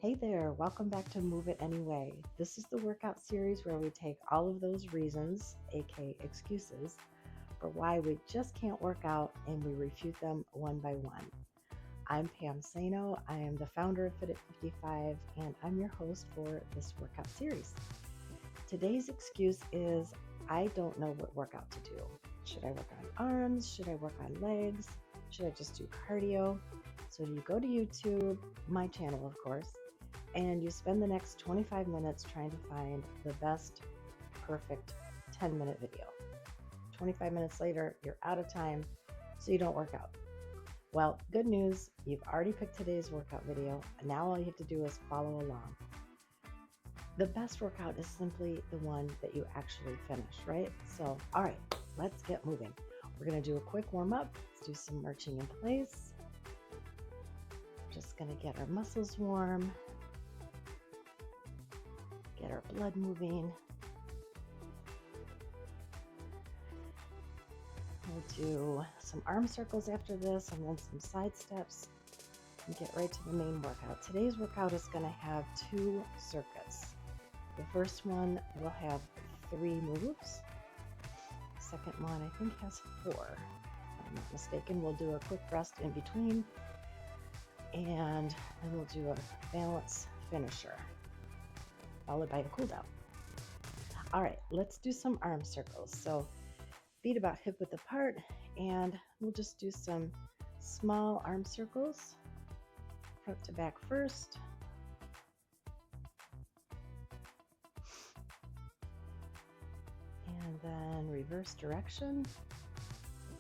Hey there, welcome back to Move It Anyway. This is the workout series where we take all of those reasons, aka excuses, for why we just can't work out and we refute them one by one. I'm Pam Sano. I am the founder of Fit at 55 and I'm your host for this workout series. Today's excuse is I don't know what workout to do. Should I work on arms? Should I work on legs? Should I just do cardio? So you go to YouTube, my channel, of course, and you spend the next 25 minutes trying to find the best, perfect 10-minute video. 25 minutes later, you're out of time, so you don't work out. Well, good news, you've already picked today's workout video, and now all you have to do is follow along. The best workout is simply the one that you actually finish, right? So, all right, let's get moving. We're gonna do a quick warm up. Let's do some marching in place. Just gonna get our muscles warm, get our blood moving. We'll do some arm circles after this and then some side steps and get right to the main workout. Today's workout is going to have 2 circuits. The first one will have 3 moves. The second one I think has 4. If I'm not mistaken, we'll do a quick rest in between and then we'll do a balance finisher followed by a cool down. All right, let's do some arm circles. So feet about hip width apart, and we'll just do some small arm circles, front to back first. And then reverse direction,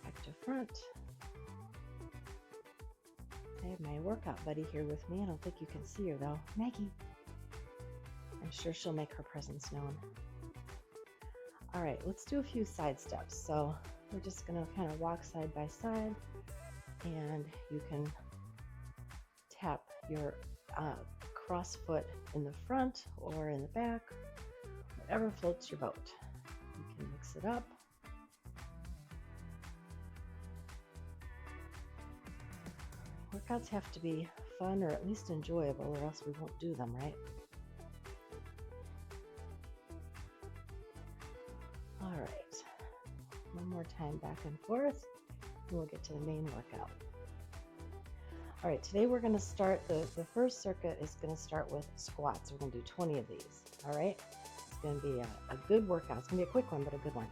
back to front. I have my workout buddy here with me. I don't think you can see her though. Maggie. I'm sure she'll make her presence known. All right, let's do a few side steps. So we're just gonna kind of walk side by side and you can tap your cross foot in the front or in the back, whatever floats your boat. You can mix it up. Workouts have to be fun or at least enjoyable or else we won't do them, right? All right, one more time back and forth, and we'll get to the main workout. All right, today we're gonna start, the first circuit is gonna start with squats. We're gonna do 20 of these, all right? It's gonna be a good workout. It's gonna be a quick one, but a good one.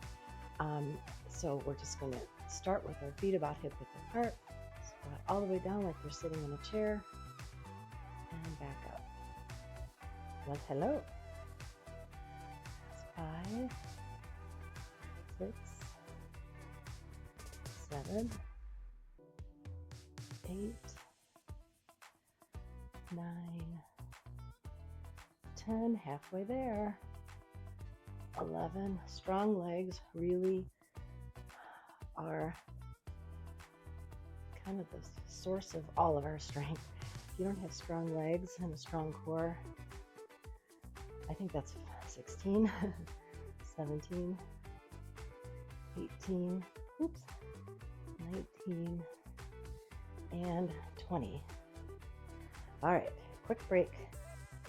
So we're just gonna start with our feet about hip width apart, squat all the way down like we're sitting in a chair, and back up. Well, hello. That's 5, 6, 7, 8, 9, 10, halfway there. 11, strong legs really are kind of the source of all of our strength. If you don't have strong legs and a strong core, I think that's 16, 17, 18, 19, and 20. All right, quick break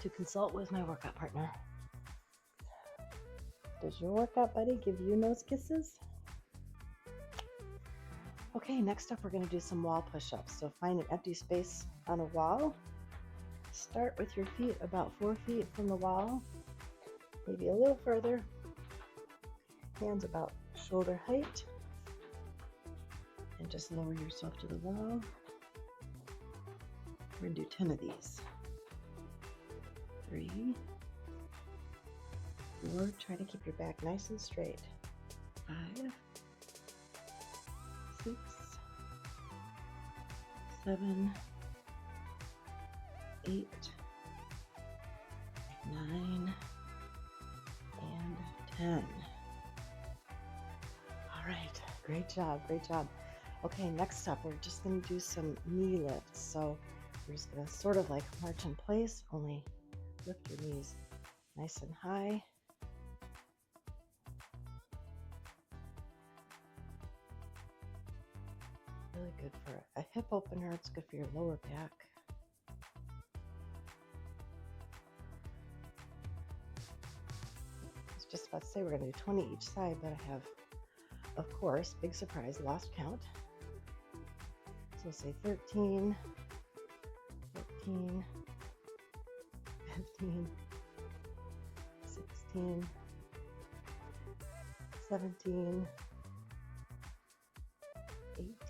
to consult with my workout partner. Does your workout buddy give you nose kisses? Okay, next up we're going to do some wall push-ups. So find an empty space on a wall. Start with your feet about 4 feet from the wall, maybe a little further. Hands about shoulder height. And just lower yourself to the wall. We're going to do 10 of these. 3, 4, try to keep your back nice and straight. 5, 6, 7, 8, 9, and 10. All right, great job, great job. Okay, next up, we're just gonna do some knee lifts. So we're just gonna sort of like march in place, only lift your knees nice and high. Really good for a hip opener. It's good for your lower back. just about to say we're going to do 20 each side, but I have, of course, big surprise, lost count. So we'll say 13, 14, 15, 16, 17,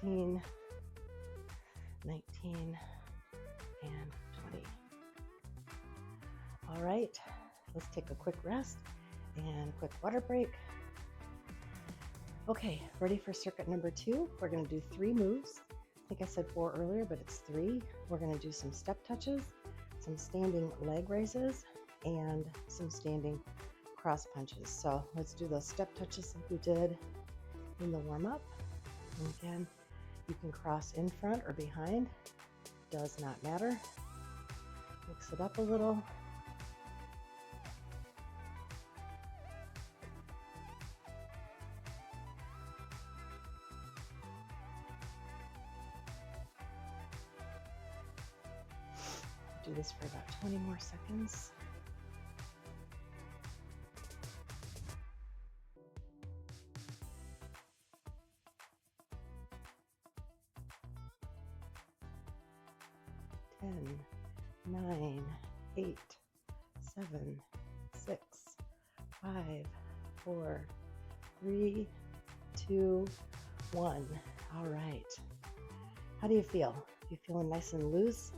18, 19, and 20. All right, let's take a quick rest and a quick water break. Okay, ready for circuit number 2. We're going to do 3 moves. I think I said 4 earlier, but it's 3. We're going to do some step touches, some standing leg raises, and some standing cross punches. So let's do those step touches like we did in the warm-up. And again, you can cross in front or behind, does not matter. Mix it up a little. Do this for about 20 more seconds. Ten, 9, 8, 7, 6, 5, 4, 3, 2, 1. All right. How do you feel? You feeling nice and loose?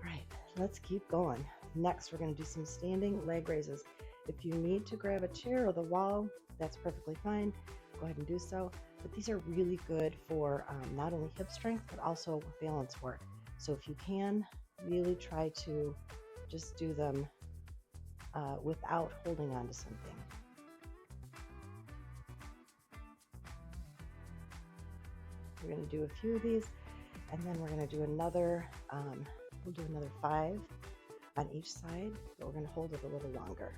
All right, let's keep going. Next, we're going to do some standing leg raises. If you need to grab a chair or the wall, that's perfectly fine. Go ahead and do so. But these are really good for not only hip strength, but also balance work. So if you can, really try to just do them without holding on to something. We're going to do a few of these, and then we're going to do another, we'll do another 5 on each side, but we're going to hold it a little longer.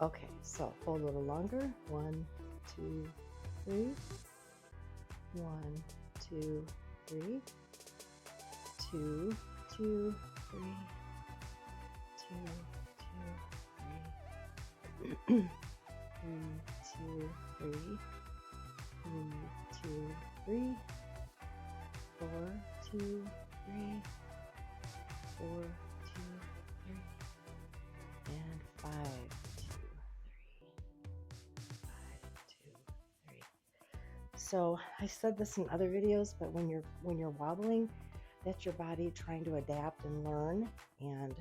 Okay, so hold a little longer. 1, 2, 3. 1, 2, 3. 2, 2, 3. 2, 2, 3. 3, 2, 3. 3, 2, 3. 4, 2, 3. 4, 2, 3. And 5, 2, 3. 5, 2, 3. So I said this in other videos, but when you're wobbling, that's your body trying to adapt and learn and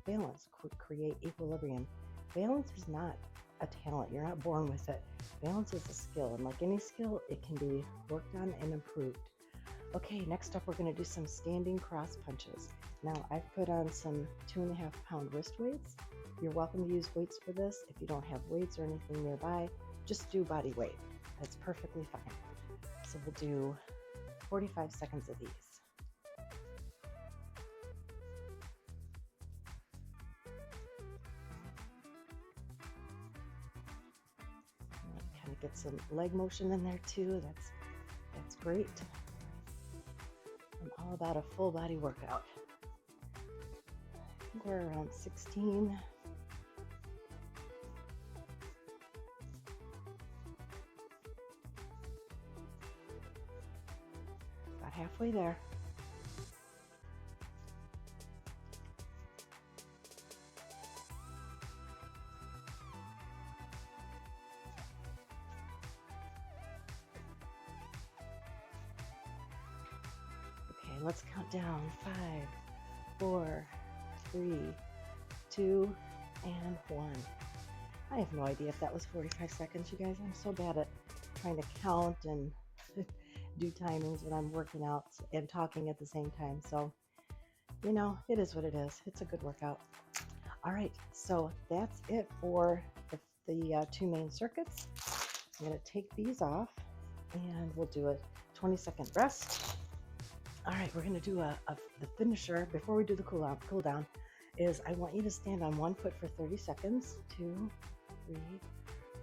balance, create equilibrium. Balance is not a talent. You're not born with it. Balance is a skill, and like any skill, it can be worked on and improved. Okay, next up, we're going to do some standing cross punches. Now, I've put on some 2.5-pound wrist weights. You're welcome to use weights for this. If you don't have weights or anything nearby, just do body weight. That's perfectly fine. So we'll do 45 seconds of these. Kind of get some leg motion in there too. That's great. I'm all about a full body workout. I think we're around 16. About halfway there. Okay, let's count down. 5, 4, 3, 2, and 1. I have no idea if that was 45 seconds, you guys. I'm so bad at trying to count and do timings when I'm working out and talking at the same time. So, you know, it is what it is. It's a good workout. All right, so that's it for the 2 main circuits. I'm going to take these off and we'll do a 20-second rest. All right, we're going to do the finisher. Before we do the cool down, is I want you to stand on one foot for 30 seconds. 2, 3,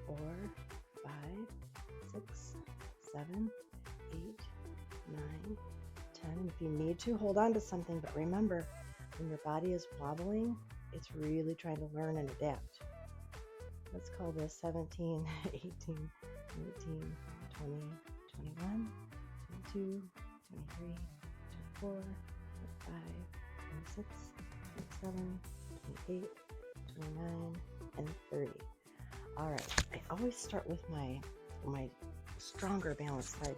4, 5, 6, 7, 8, 9, And if you need to, hold on to something. But remember, when your body is wobbling, it's really trying to learn and adapt. Let's call this 17, 18, 19, 20, 21, 22, 23, 24, 25, 26, 27, 28, 29, and 30. All right, I always start with my stronger balance side.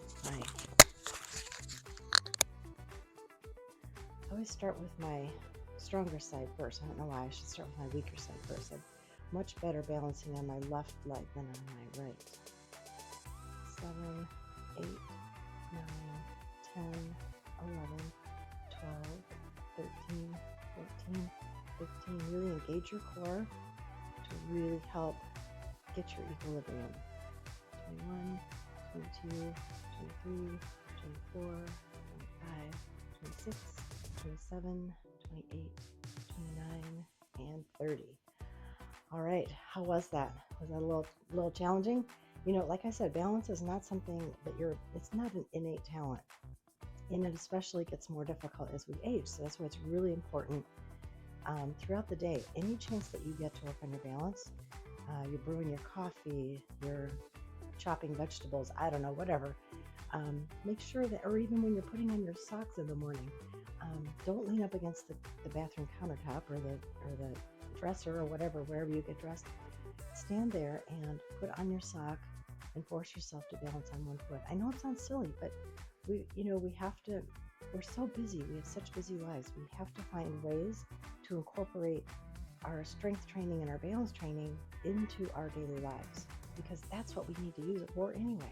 I always start with my stronger side first. I don't know why. I should start with my weaker side first. I'm much better balancing on my left leg than on my right. 7, 8, 9, 10, 11, 12, 13, 14, 15. Really engage your core to really help get your equilibrium. 21, 22, 23, 24, 25, 26, 27, 28, 29, and 30. All right, how was that? Was that a little challenging? You know, like I said, balance is not something that it's not an innate talent. And it especially gets more difficult as we age. So that's why it's really important throughout the day. Any chance that you get to work on your balance, you're brewing your coffee, you're chopping vegetables, I don't know, whatever. Make sure that, or even when you're putting on your socks in the morning, don't lean up against the bathroom countertop or the dresser or whatever, wherever you get dressed. Stand there and put on your sock and force yourself to balance on one foot. I know it sounds silly, but we're so busy. We have such busy lives. We have to find ways to incorporate our strength training and our balance training into our daily lives, because that's what we need to use it for anyway.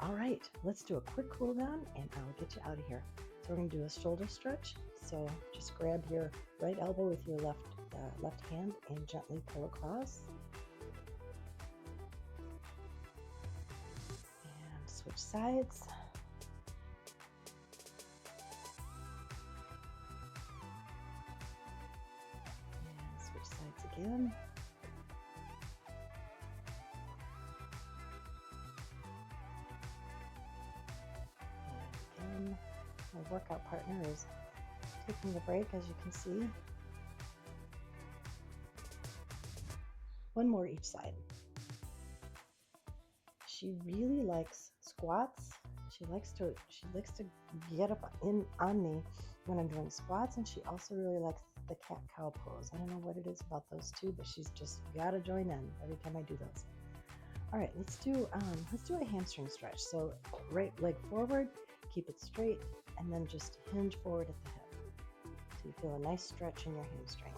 All right, let's do a quick cool down and I'll get you out of here. So we're going to do a shoulder stretch. So just grab your right elbow with your left hand and gently pull across. And switch sides. And switch sides again. And again, my workout partner is taking a break, as you can see. One more each side. She really likes squats. She likes to get up on me when I'm doing squats, and she also really likes the cat-cow pose. I don't know what it is about those two, but she's just got to join in every time I do those. All right, let's do a hamstring stretch. So right leg forward, keep it straight, and then just hinge forward at the hip. So you feel a nice stretch in your hamstring.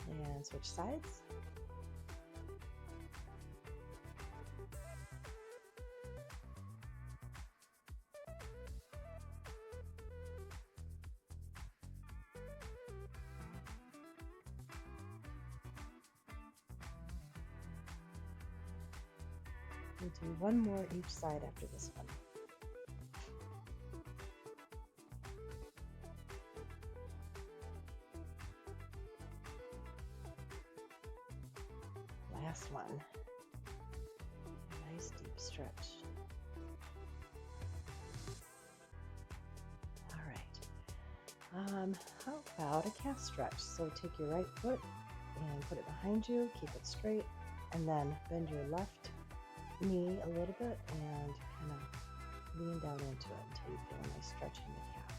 And switch sides. We'll do one more each side after this one. Last one. Nice deep stretch. All right. How about a calf stretch? So take your right foot and put it behind you, keep it straight, and then bend your left knee a little bit and kind of lean down into it until you feel a nice stretch in the calf.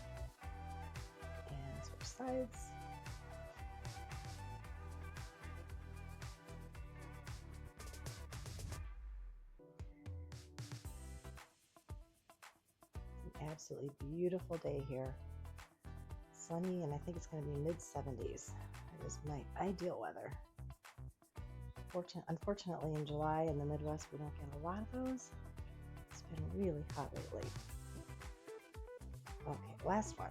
And switch sides. Absolutely beautiful day here. Sunny, and I think it's going to be mid-70s. It is my ideal weather. Unfortunately, in July in the Midwest, we don't get a lot of those. It's been really hot lately. Okay, last one.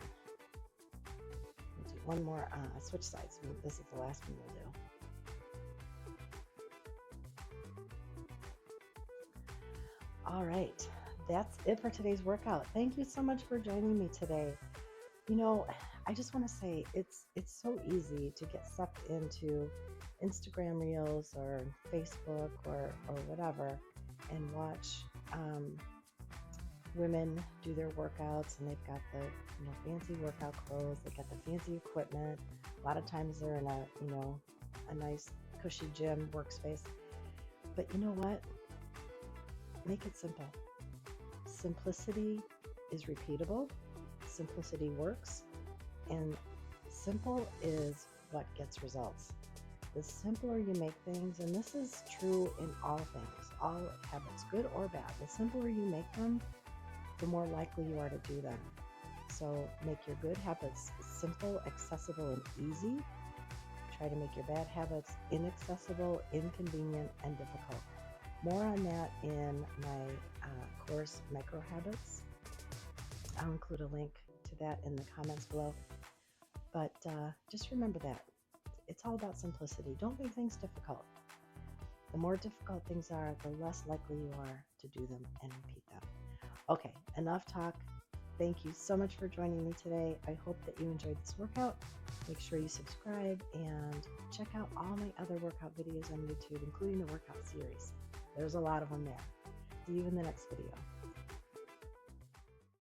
We'll do one more switch sides. This is the last one we'll do. All right. That's it for today's workout. Thank you so much for joining me today. You know, I just want to say it's so easy to get sucked into Instagram Reels or Facebook or whatever and watch, women do their workouts and they've got the fancy workout clothes, they got the fancy equipment. A lot of times they're in a nice cushy gym workspace. But you know what? Make it simple. Simplicity is repeatable. Simplicity works, and simple is what gets results. The simpler you make things, and this is true in all things, all habits, good or bad, the simpler you make them, the more likely you are to do them. So make your good habits simple, accessible, and easy. Try to make your bad habits inaccessible, inconvenient, and difficult. More on that in my course, Micro Habits. I'll include a link to that in the comments below. But just remember that. It's all about simplicity. Don't make things difficult. The more difficult things are, the less likely you are to do them and repeat them. Okay, enough talk. Thank you so much for joining me today. I hope that you enjoyed this workout. Make sure you subscribe and check out all my other workout videos on YouTube, including the workout series. There's a lot of them there. See you in the next video.